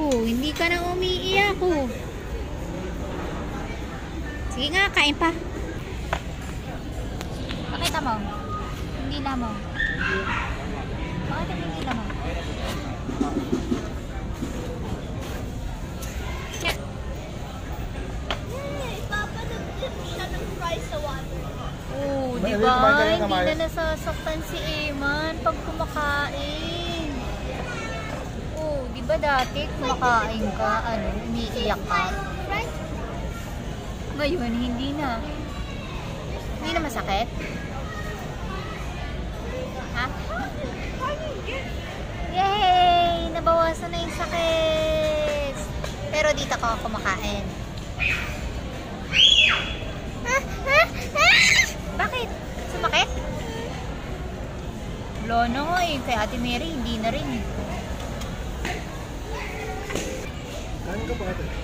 Oh, hindi ka na umiiyak oh. Sige nga, kain pa. Pakita mo. Hindi na mo. Pakita mo hindi na mo. Oh, di ba? Hindi na nasasaktan si Eman pag kumakain. Oh, di ba dati kumakain ka, umiiyak ka? Ngayon, hindi na. Hindi na masakit? Ha? Yay! Nabawasan na yung sakit. Pero dito ako kumakain. Bakit? Sumakit? Wala na nga eh. Kay Ate Mary, hindi na rin eh. Kain ka pa ate.